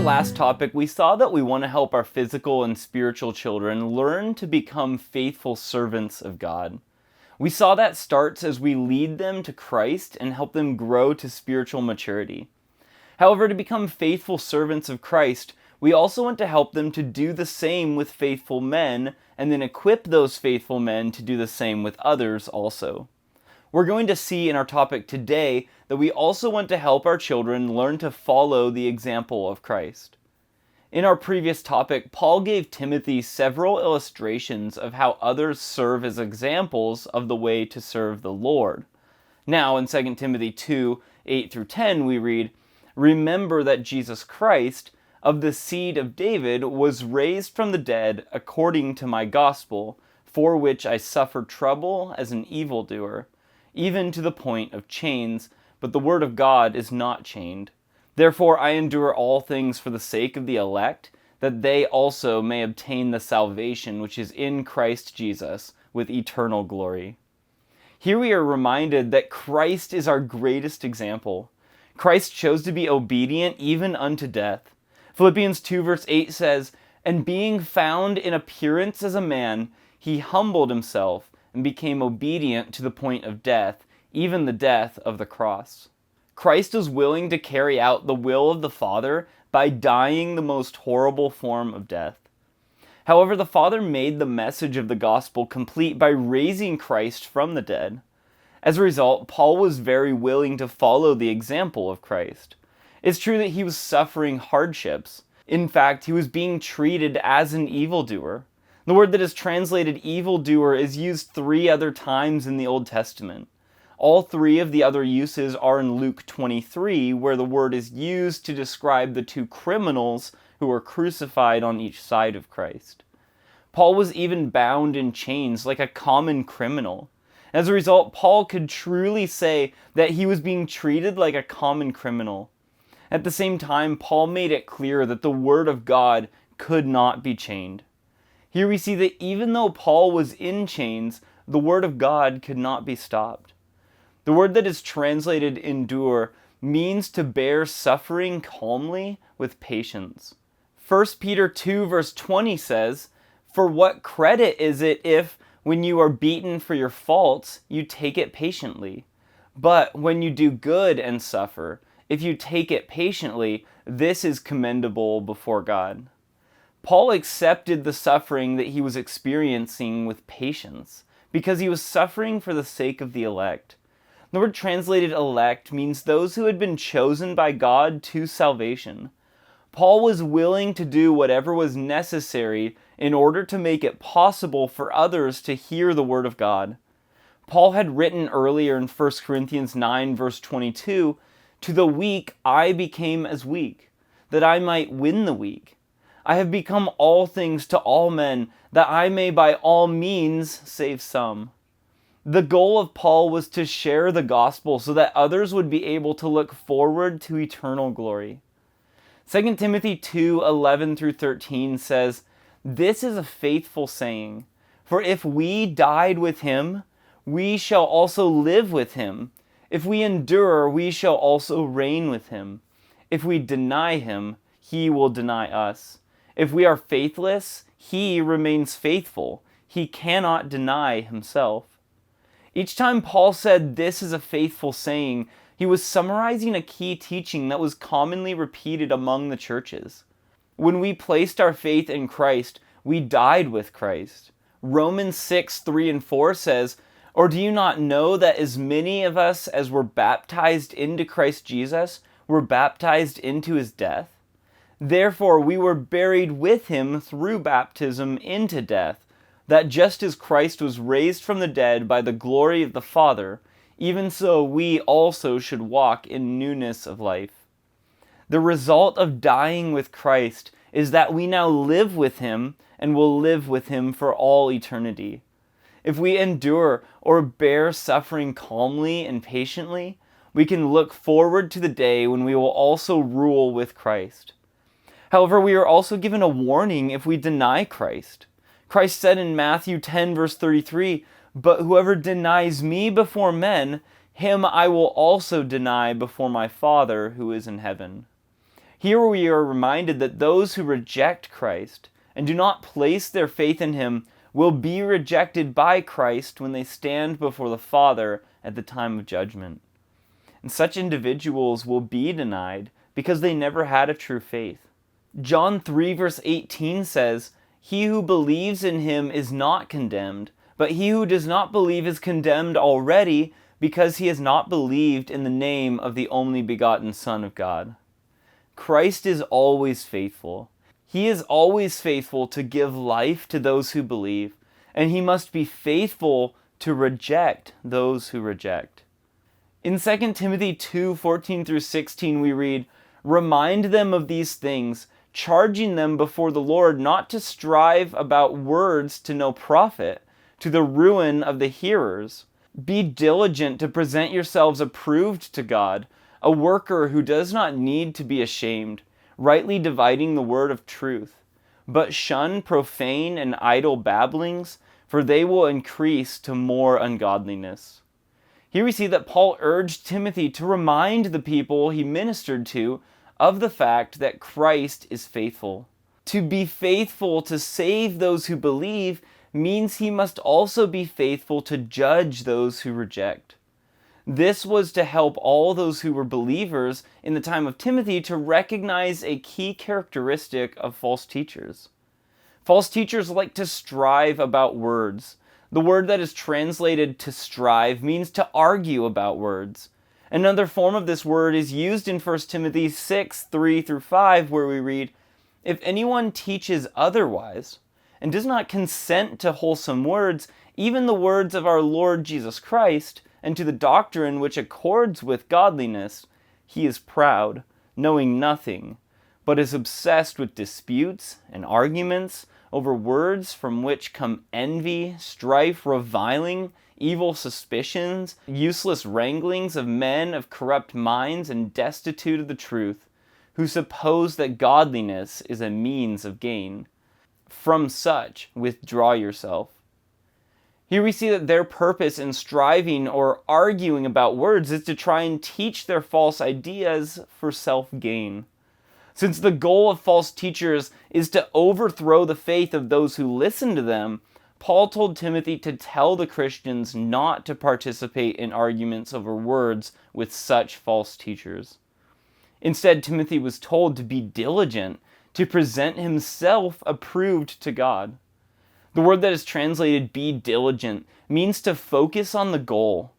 last topic, we saw that we want to help our physical and spiritual children learn to become faithful servants of God. We saw that starts as we lead them to Christ and help them grow to spiritual maturity. However, to become faithful servants of Christ, we also want to help them to do the same with faithful men, and then equip those faithful men to do the same with others also. We're going to see in our topic today that we also want to help our children learn to follow the example of Christ. In our previous topic, Paul gave Timothy several illustrations of how others serve as examples of the way to serve the Lord. Now, in 2 Timothy 2, 8 through 10, we read, "Remember that Jesus Christ, of the seed of David, was raised from the dead according to my gospel, for which I suffered trouble as an evildoer, even to the point of chains, but the word of God is not chained. Therefore I endure all things for the sake of the elect, that they also may obtain the salvation which is in Christ Jesus with eternal glory." Here we are reminded that Christ is our greatest example. Christ chose to be obedient even unto death. Philippians 2 verse 8 says, "And being found in appearance as a man, he humbled himself and became obedient to the point of death, even the death of the cross." Christ was willing to carry out the will of the Father by dying the most horrible form of death. However, the Father made the message of the gospel complete by raising Christ from the dead. As a result, Paul was very willing to follow the example of Christ. It's true that he was suffering hardships. In fact, he was being treated as an evildoer. The word that is translated evildoer is used 3 other times in the Old Testament. All 3 of the other uses are in Luke 23, where the word is used to describe the 2 criminals who were crucified on each side of Christ. Paul was even bound in chains like a common criminal. As a result, Paul could truly say that he was being treated like a common criminal. At the same time, Paul made it clear that the word of God could not be chained. Here we see that even though Paul was in chains, the word of God could not be stopped. The word that is translated endure means to bear suffering calmly with patience. 1 Peter 2 verse 20 says, "For what credit is it if, when you are beaten for your faults, you take it patiently? But when you do good and suffer, if you take it patiently, this is commendable before God." Paul accepted the suffering that he was experiencing with patience, because he was suffering for the sake of the elect. The word translated elect means those who had been chosen by God to salvation. Paul was willing to do whatever was necessary in order to make it possible for others to hear the word of God. Paul had written earlier in 1 Corinthians 9 verse 22, "To the weak I became as weak, that I might win the weak. I have become all things to all men, that I may by all means save some." The goal of Paul was to share the gospel so that others would be able to look forward to eternal glory. 2 Timothy 2, 11 through 13 says, "This is a faithful saying, for if we died with him, we shall also live with him. If we endure, we shall also reign with him. If we deny him, he will deny us. If we are faithless, he remains faithful. He cannot deny himself." Each time Paul said this is a faithful saying, he was summarizing a key teaching that was commonly repeated among the churches. When we placed our faith in Christ, we died with Christ. Romans 6, 3 and 4 says, "Or do you not know that as many of us as were baptized into Christ Jesus were baptized into his death? Therefore we were buried with him through baptism into death, that just as Christ was raised from the dead by the glory of the Father, even so we also should walk in newness of life." The result of dying with Christ is that we now live with him and will live with him for all eternity. If we endure or bear suffering calmly and patiently, we can look forward to the day when we will also rule with Christ. However, we are also given a warning if we deny Christ. Christ said in Matthew 10 verse 33, "But whoever denies me before men, him I will also deny before my Father who is in heaven." Here we are reminded that those who reject Christ and do not place their faith in him will be rejected by Christ when they stand before the Father at the time of judgment. And such individuals will be denied because they never had a true faith. John 3 verse 18 says, "He who believes in him is not condemned, but he who does not believe is condemned already because he has not believed in the name of the only begotten Son of God." Christ is always faithful. He is always faithful to give life to those who believe, and he must be faithful to reject those who reject. In 2 Timothy 2:14 through 16 we read, "Remind them of these things, charging them before the Lord not to strive about words to no profit, to the ruin of the hearers. Be diligent to present yourselves approved to God, a worker who does not need to be ashamed, rightly dividing the word of truth. But shun profane and idle babblings, for they will increase to more ungodliness." Here we see that Paul urged Timothy to remind the people he ministered to of the fact that Christ is faithful. To be faithful to save those who believe means he must also be faithful to judge those who reject. This was to help all those who were believers in the time of Timothy to recognize a key characteristic of false teachers. False teachers like to strive about words. The word that is translated to strive means to argue about words. Another form of this word is used in 1 Timothy 6, 3 through 5, where we read, "If anyone teaches otherwise, and does not consent to wholesome words, even the words of our Lord Jesus Christ, and to the doctrine which accords with godliness, he is proud, knowing nothing, but is obsessed with disputes and arguments over words from which come envy, strife, reviling, evil suspicions, useless wranglings of men of corrupt minds and destitute of the truth, who suppose that godliness is a means of gain. From such withdraw yourself." Here we see that their purpose in striving or arguing about words is to try and teach their false ideas for self-gain. Since the goal of false teachers is to overthrow the faith of those who listen to them, Paul told Timothy to tell the Christians not to participate in arguments over words with such false teachers. Instead, Timothy was told to be diligent, to present himself approved to God. The word that is translated "be diligent" means to focus on the goal.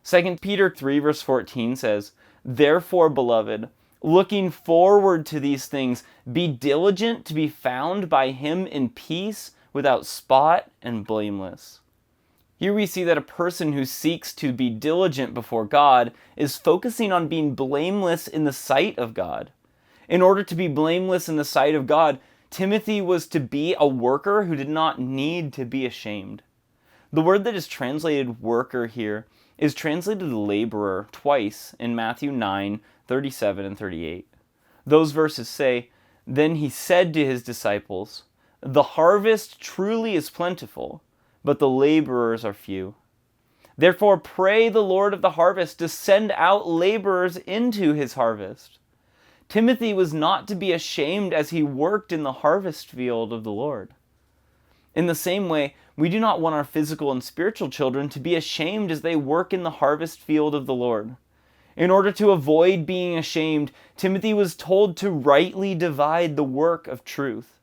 2 Peter 3 verse 14 says, "Therefore, beloved, looking forward to these things, be diligent to be found by him in peace, without spot and blameless." Here we see that a person who seeks to be diligent before God is focusing on being blameless in the sight of God. In order to be blameless in the sight of God, Timothy was to be a worker who did not need to be ashamed. The word that is translated worker here is translated laborer twice in Matthew 9, 37 and 38. Those verses say, "Then he said to his disciples, 'The harvest truly is plentiful, but the laborers are few. Therefore pray the Lord of the harvest to send out laborers into his harvest.'" Timothy was not to be ashamed as he worked in the harvest field of the Lord. In the same way, we do not want our physical and spiritual children to be ashamed as they work in the harvest field of the Lord. In order to avoid being ashamed, Timothy was told to rightly divide the work of truth.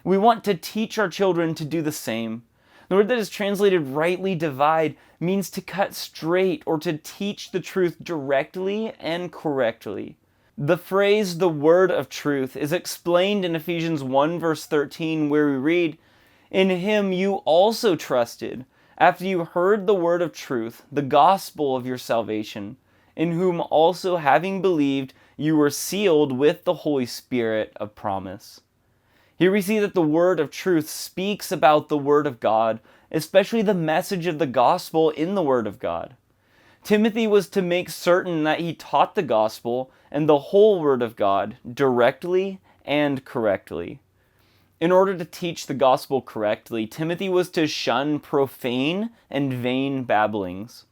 We want to teach our children to do the same. The word that is translated rightly divide means to cut straight or to teach the truth directly and correctly. The phrase "the word of truth" is explained in Ephesians 1 verse 13, where we read, "In him you also trusted, after you heard the word of truth, the gospel of your salvation, in whom also having believed, you were sealed with the Holy Spirit of promise." Here we see that the word of truth speaks about the word of God, especially the message of the gospel in the word of God. Timothy was to make certain that he taught the gospel and the whole word of God directly and correctly. In order to teach the gospel correctly, Timothy was to shun profane and vain babblings.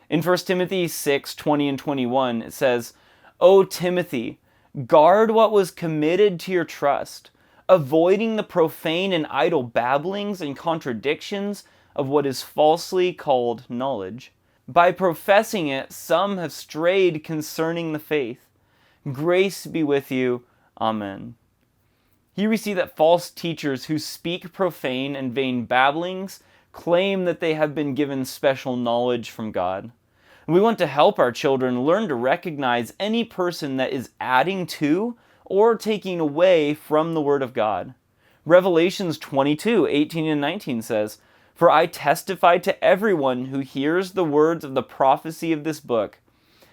In 1 Timothy 6, 20 and 21, it says, "O Timothy, Guard what was committed to your trust, avoiding the profane and idle babblings and contradictions of what is falsely called knowledge. By professing it, some have strayed concerning the faith. Grace be with you. Amen. Here we see that false teachers who speak profane and vain babblings claim that they have been given special knowledge from God. We want to help our children learn to recognize any person that is adding to or taking away from the Word of God. Revelations 22:18 and 19 says, "For I testify to everyone who hears the words of the prophecy of this book.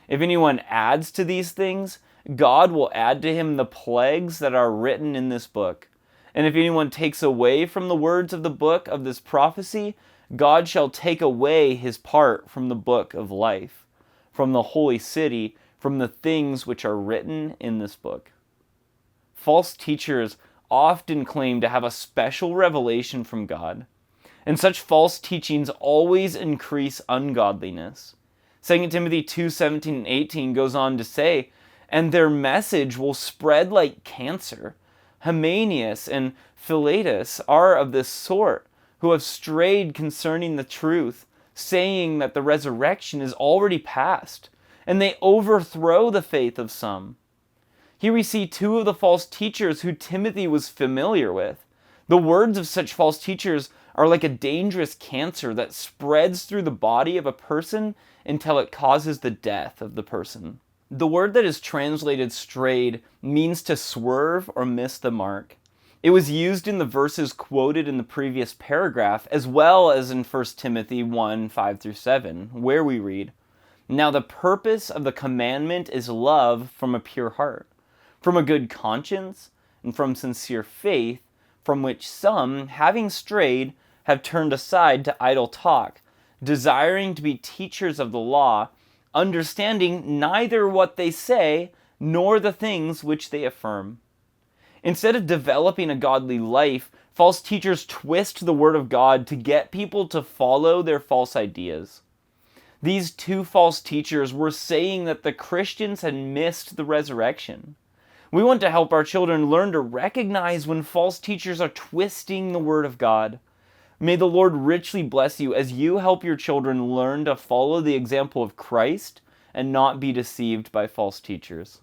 If anyone adds to these things, God will add to him the plagues that are written in this book. And if anyone takes away from the words of the book of this prophecy, God shall take away his part from the book of life, from the holy city, from the things which are written in this book." False teachers often claim to have a special revelation from God, and such false teachings always increase ungodliness. 2 Timothy 2:17 and 18 goes on to say, "And their message will spread like cancer. Hymenaeus and Philetus are of this sort, who have strayed concerning the truth, saying that the resurrection is already past, and they overthrow the faith of some." Here we see two of the false teachers who Timothy was familiar with. The words of such false teachers are like a dangerous cancer that spreads through the body of a person until it causes the death of the person. The word that is translated strayed means to swerve or miss the mark. It was used in the verses quoted in the previous paragraph, as well as in 1 Timothy 1:5-7, where we read, "Now the purpose of the commandment is love from a pure heart, from a good conscience, and from sincere faith, from which some, having strayed, have turned aside to idle talk, desiring to be teachers of the law, understanding neither what they say nor the things which they affirm." Instead of developing a godly life, false teachers twist the Word of God to get people to follow their false ideas. These two false teachers were saying that the Christians had missed the resurrection. We want to help our children learn to recognize when false teachers are twisting the Word of God. May the Lord richly bless you as you help your children learn to follow the example of Christ and not be deceived by false teachers.